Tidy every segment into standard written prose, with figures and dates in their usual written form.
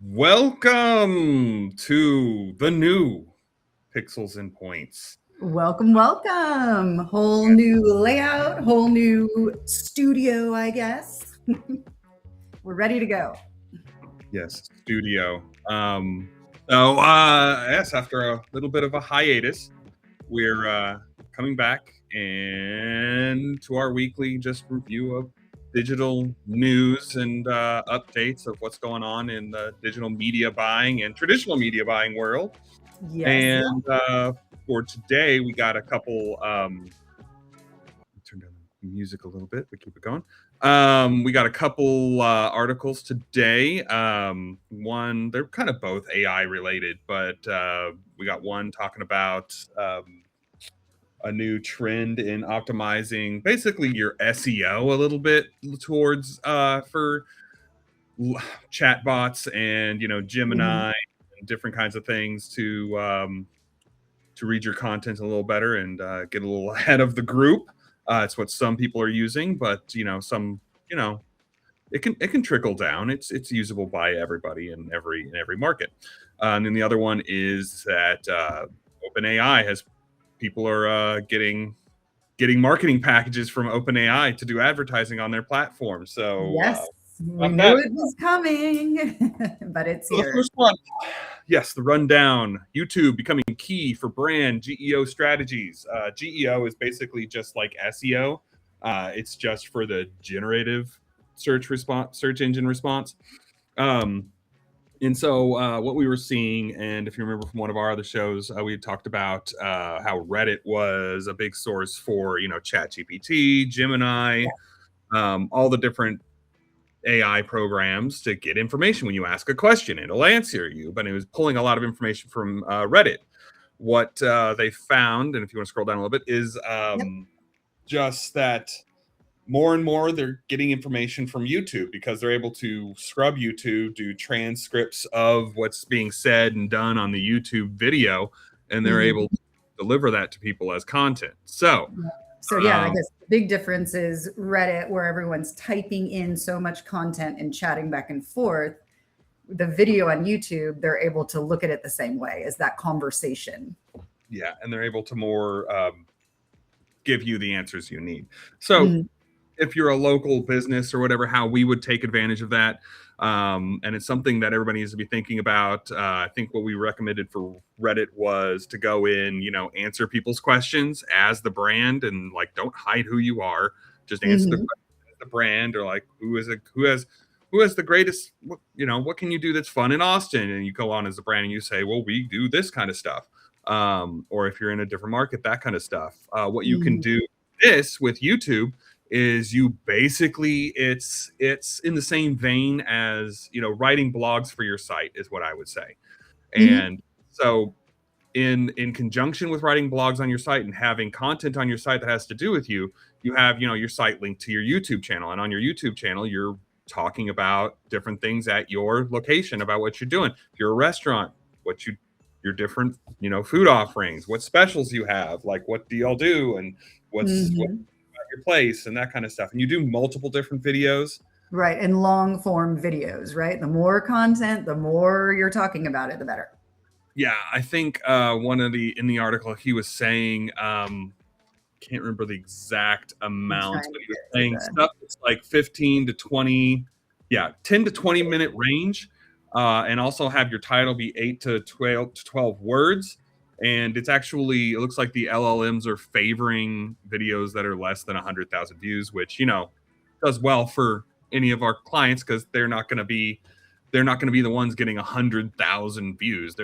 Welcome to the new Pixels and Points. Welcome, welcome. Whole new layout, whole new studio, I guess. We're ready to go. Yes, studio. Yes, after a little bit of a hiatus, we're coming back and to our weekly just review of digital news and updates of what's going on in the digital media buying and traditional media buying world. Yes. And for today, we got a couple. Turn down the music a little bit, but keep it going. We got a couple articles today. One, they're kind of both AI related, but we got one talking about a new trend in optimizing basically your SEO a little bit towards for chatbots and Mhm. Gemini and different kinds of things to read your content a little better and get a little ahead of the group. It's what some people are using, but some it can trickle down. It's usable by everybody in every market. And then the other one is that OpenAI has people are getting marketing packages from OpenAI to do advertising on their platform. So Yes, we about knew that. it was coming, but it's So the here. first one, yes, the rundown. YouTube becoming key for brand GEO strategies. GEO is basically just like SEO. It's just for the generative search engine response. Um, and so what we were seeing, and if you remember from one of our other shows, we had talked about how Reddit was a big source for ChatGPT, Gemini, all the different AI programs to get information. When you ask a question, it'll answer you. But it was pulling a lot of information from Reddit. What they found, and if you want to scroll down a little bit, is Yep. just that more and more they're getting information from YouTube because they're able to scrub YouTube, do transcripts of what's being said and done on the YouTube video, and they're able Mhm. to deliver that to people as content. So, So yeah, I um, guess the big difference is Reddit, where everyone's typing in so much content and chatting back and forth. The video on YouTube, they're able to look at it the same way as that conversation. yeah, and they're able to more give you the answers you need. So, Mhm. if you're a local business or whatever, how we would take advantage of that. And it's something that everybody needs to be thinking about. I think what we recommended for Reddit was to go in, answer people's questions as the brand and like don't hide who you are. Just answer the Mhm. question as the brand or like who has the greatest, what can you do that's fun in Austin? And you go on as a brand and you say, well, we do this kind of stuff. Or if you're in a different market, that kind of stuff. What you can Mhm. do this with YouTube is you basically it's in the same vein as writing blogs for your site is what I would say. Mhm. And so in conjunction with writing blogs on your site and having content on your site that has to do with you, you have your site linked to your YouTube channel, and on your YouTube channel you're talking about different things at your location about what you're doing. If you're a restaurant, what your different food offerings, what specials you have, like what do y'all do, and what Mhm. your place and that kind of stuff. And you do multiple different videos. Right, and long form videos, right? The more content, the more you're talking about it, the better. Yeah, I think one of the in the article he was saying, can't remember the exact I'm amount, trying but to he was get to saying the stuff that's like 15 to 20, yeah, 10 to 20-minute range, and also have your title be 8 to 12 words. And it looks like the LLMs are favoring videos that are less than 100,000 views, which does well for any of our clients because they're not going to be the ones getting 100,000 views.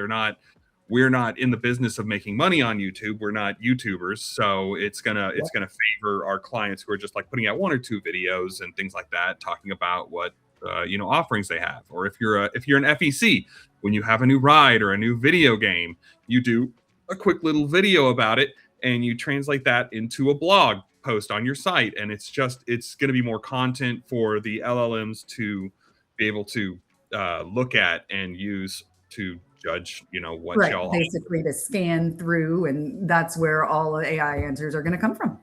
We're not in the business of making money on YouTube. We're not YouTubers, so it's gonna favor our clients who are just like putting out one or two videos and things like that, talking about what offerings they have. Or if you're an FEC, when you have a new ride or a new video game, you do a quick little video about it and you translate that into a blog post on your site, and it's going to be more content for the LLMs to be able to look at and use to judge, what right, y'all. basically to scan through, and that's where all AI answers are going to come from.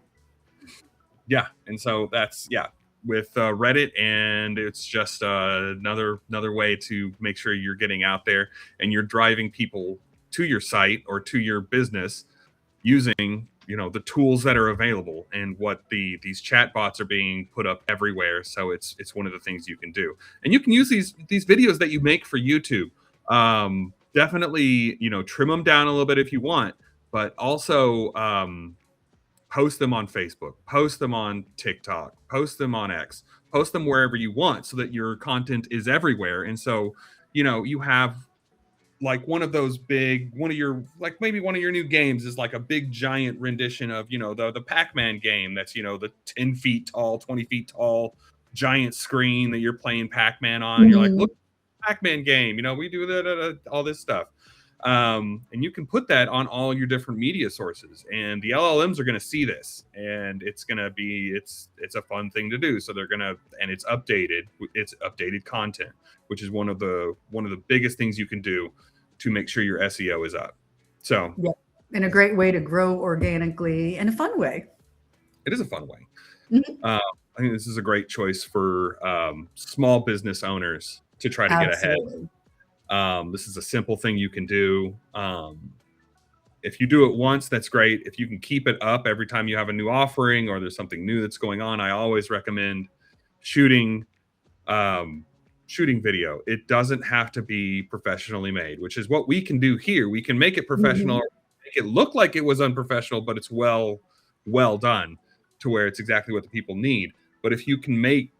Yeah, and so that's yeah. Reddit, and it's just another way to make sure you're getting out there and you're driving people to your site or to your business using the tools that are available, and what these chat bots are being put up everywhere. So it's one of the things you can do, and you can use these videos that you make for YouTube. Definitely trim them down a little bit if you want, but also post them on Facebook, post them on TikTok, post them on X, post them wherever you want, so that your content is everywhere. And so you have like one of your maybe one of your new games is like a big giant rendition of the Pac-Man game, that's the 10 feet tall, 20 feet tall giant screen that you're playing Pac-Man on. You're like, Mhm. look, Pac-Man game, we do all this stuff. And you can put that on all your different media sources, and the LLMs are going to see this, and it's going to be it's a fun thing to do. So they're going to, and it's updated content, which is one of the biggest things you can do to make sure your SEO is up. So Yeah. And a great way to grow organically in a fun way. it is a fun way. Mhm. I think this is a great choice for small business owners to try to get ahead. Absolutely. This is a simple thing you can do. If you do it once, that's great. If you can keep it up every time you have a new offering or there's something new that's going on, I always recommend shooting video. It doesn't have to be professionally made, which is what we can do here. We can make it professional, Mhm. make it look like it was unprofessional, but it's well done to where it's exactly what the people need. But if you can make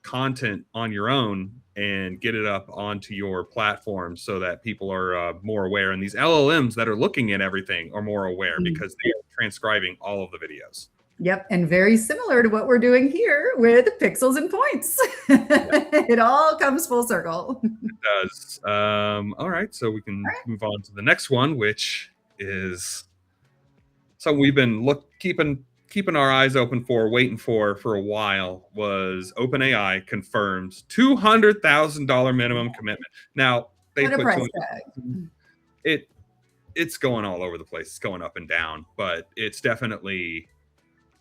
content on your own and get it up onto your platform so that people are more aware, and these LLMs that are looking at everything are more aware Mm. because they are transcribing all of the videos. Yep. And very similar to what we're doing here with pixels and points. It all comes full circle. It does. All right, so we can All right. move on to the next one, which is something we've been keeping our eyes open for, waiting for a while. Was OpenAI confirms $200,000 minimum commitment. Now they What a put price 200. tag. It's going all over the place. It's going up and down, but it's definitely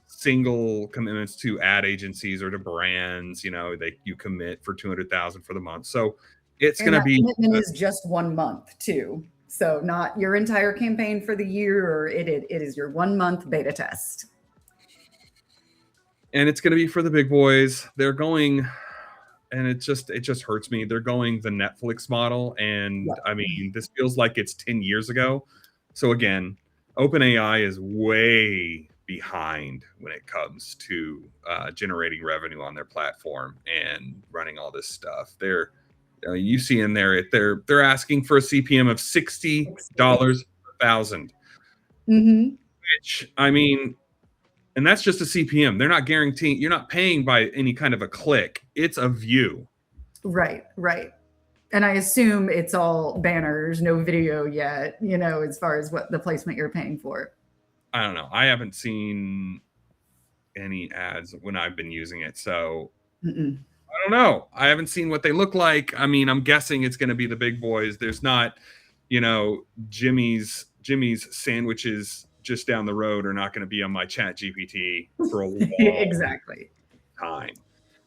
single commitments to ad agencies or to brands. You commit for 200,000 for the month, so it's And going to that be. commitment is just 1 month too. So not your entire campaign for the year, or it is your 1 month beta test. And it's going to be for the big boys. They're going, and it just hurts me. They're going the Netflix model, and Yep. I mean, this feels like it's 10 years ago. So again, OpenAI is way behind when it comes to generating revenue on their platform and running all this stuff. You see in there, they're asking for a CPM of $60 per thousand, Mm-hmm. which, I mean, and that's just a CPM. They're not guaranteeing, you're not paying by any kind of a click. It's a view. Right, right. And I assume it's all banners, no video yet, as far as what the placement you're paying for. I don't know. I haven't seen any ads when I've been using it. So Mm-mm. I don't know. I haven't seen what they look like. I mean, I'm guessing it's going to be the big boys. There's not, Jimmy's sandwiches just down the road are not going to be on my Chat GPT for a long Exactly. time.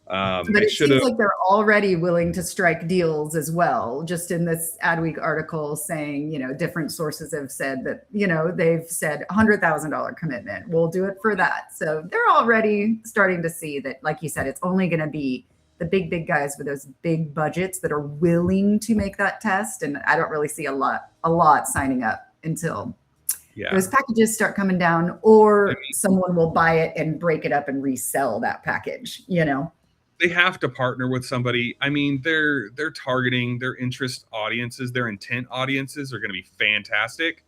But They it should seems have. like they're already willing to strike deals as well. Just in this Adweek article saying, different sources have said that, they've said $100,000 commitment. We'll do it for that. So they're already starting to see that, like you said, it's only going to be the big guys with those big budgets that are willing to make that test. And I don't really see a lot signing up until those packages start coming down, or someone will buy it and break it up and resell that package, They have to partner with somebody. I mean, they're targeting their interest audiences, their intent audiences are going to be fantastic.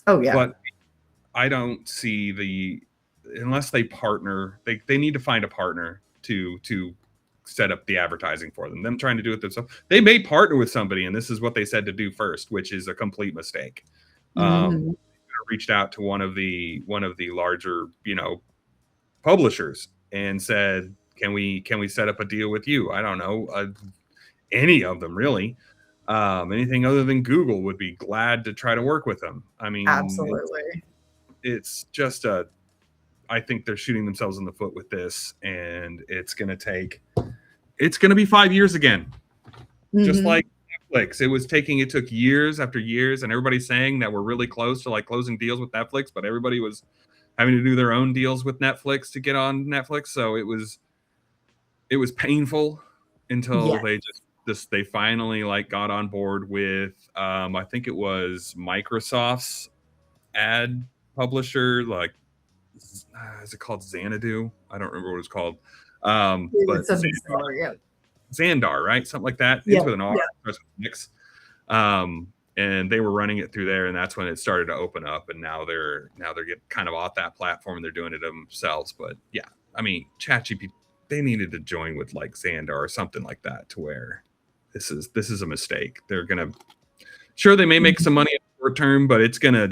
Oh yeah. But I don't see unless they partner, they need to find a partner to set up the advertising for them. Them trying to do it themselves. They may partner with somebody, and this is what they said to do first, which is a complete mistake. Mm-hmm. Reached out to one of the larger, publishers and said, can we set up a deal with you? I don't know, any of them really. Anything other than Google would be glad to try to work with them. I mean, Absolutely. it's just a I think they're shooting themselves in the foot with this, and it's going to be 5 years again. Just like Netflix. It took years after years, and everybody's saying that we're really close to like closing deals with Netflix, but everybody was having to do their own deals with Netflix to get on Netflix. So it was painful until they finally like got on board with I think it was Microsoft's ad publisher, like is it called Xanadu? I don't remember what it's called. But It's something similar, yeah. Xandar, right? Something like that. Yeah, Into an R, mix. And they were running it through there, and that's when it started to open up. And now they're getting kind of off that platform, and they're doing it themselves. But yeah, I mean, ChatGPT, they needed to join with like Xandar or something like that, to where this is a mistake. They're gonna they may make some money in the short term, but it's gonna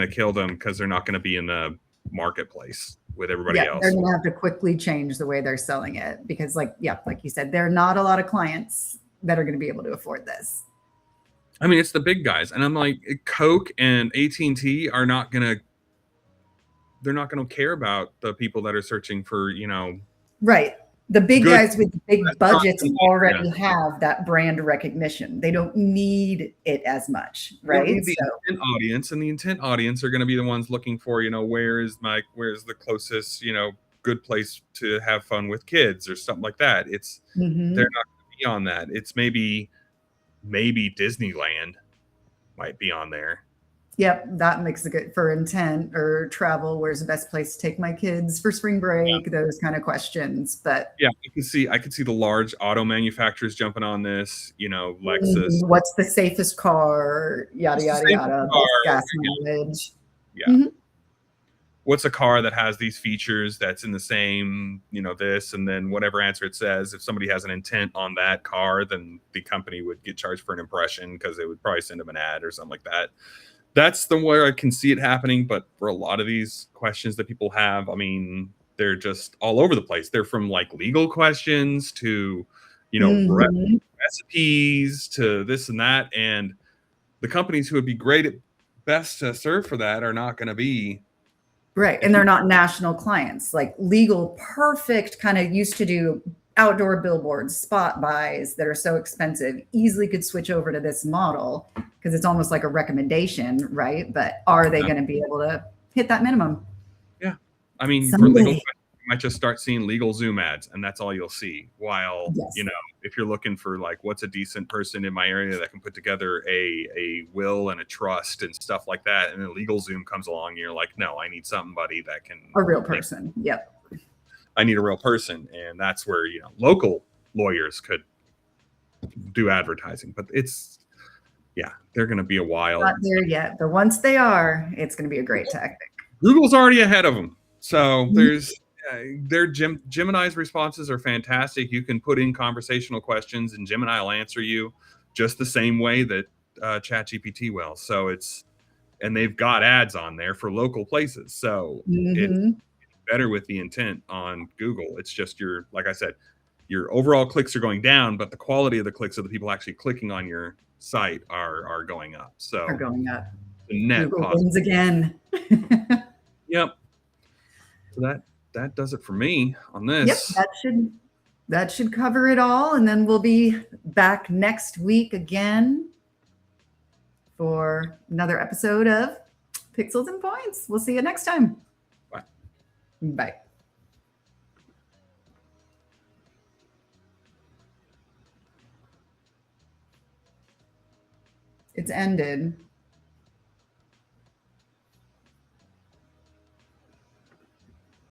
kill them because they're not gonna be in the marketplace with everybody else. They're gonna have to quickly change the way they're selling it, because like you said, there are not a lot of clients that are going to be able to afford this. I mean, it's the big guys, and I'm like, Coke and AT&T are not gonna care about the people that are searching for, right. The big guys with the big budgets already have that brand recognition. They don't need it as much, right? The intent audience, and the intent audience are going to be the ones looking for, where's the closest, good place to have fun with kids or something like that. It's they're not going to be on that. It's maybe Disneyland might be on there. Yep, that makes it good for intent or travel. Where's the best place to take my kids for spring break? Those kind of questions. But yeah, I can see the large auto manufacturers jumping on this. Lexus. What's the safest car? Yada yada yada. Gas mileage. Yeah. What's a car that has these features that's in the same, this, and then whatever answer it says, if somebody has an intent on that car, then the company would get charged for an impression because they would probably send them an ad or something like that. That's the way I can see it happening. But for a lot of these questions that people have, I mean, they're just all over the place. They're from like legal questions to, recipes to this and that. And the companies who would be great at best to serve for that are not going to be. Right. And they're not national clients. Like Legal Perfect kind of used to do outdoor billboards, spot buys that are so expensive, easily could switch over to this model because it's almost like a recommendation, right? But are they going to be able to hit that minimum? Yeah. I mean, for legal, you might just start seeing legal Zoom ads, and that's all you'll see. While, if you're looking for like, what's a decent person in my area that can put together a will and a trust and stuff like that, and then legal Zoom comes along, and you're like, no, I need somebody that can. A real person. Yep. I need a real person. And that's where, local lawyers could do advertising, but they're going to be a while. Not there yet, but once they are, it's going to be a great tactic. Google's already ahead of them. So Gemini's responses are fantastic. You can put in conversational questions and Gemini will answer you just the same way that ChatGPT will. So and they've got ads on there for local places. So it's better with the intent on Google. It's just like I said, your overall clicks are going down, but the quality of the clicks of the people actually clicking on your site are going up. So are going up. The net Google wins again. Yep. So that does it for me on this. Yep, that should cover it all. And then we'll be back next week again for another episode of Pixels and Points. We'll see you next time. Bye. It's ended.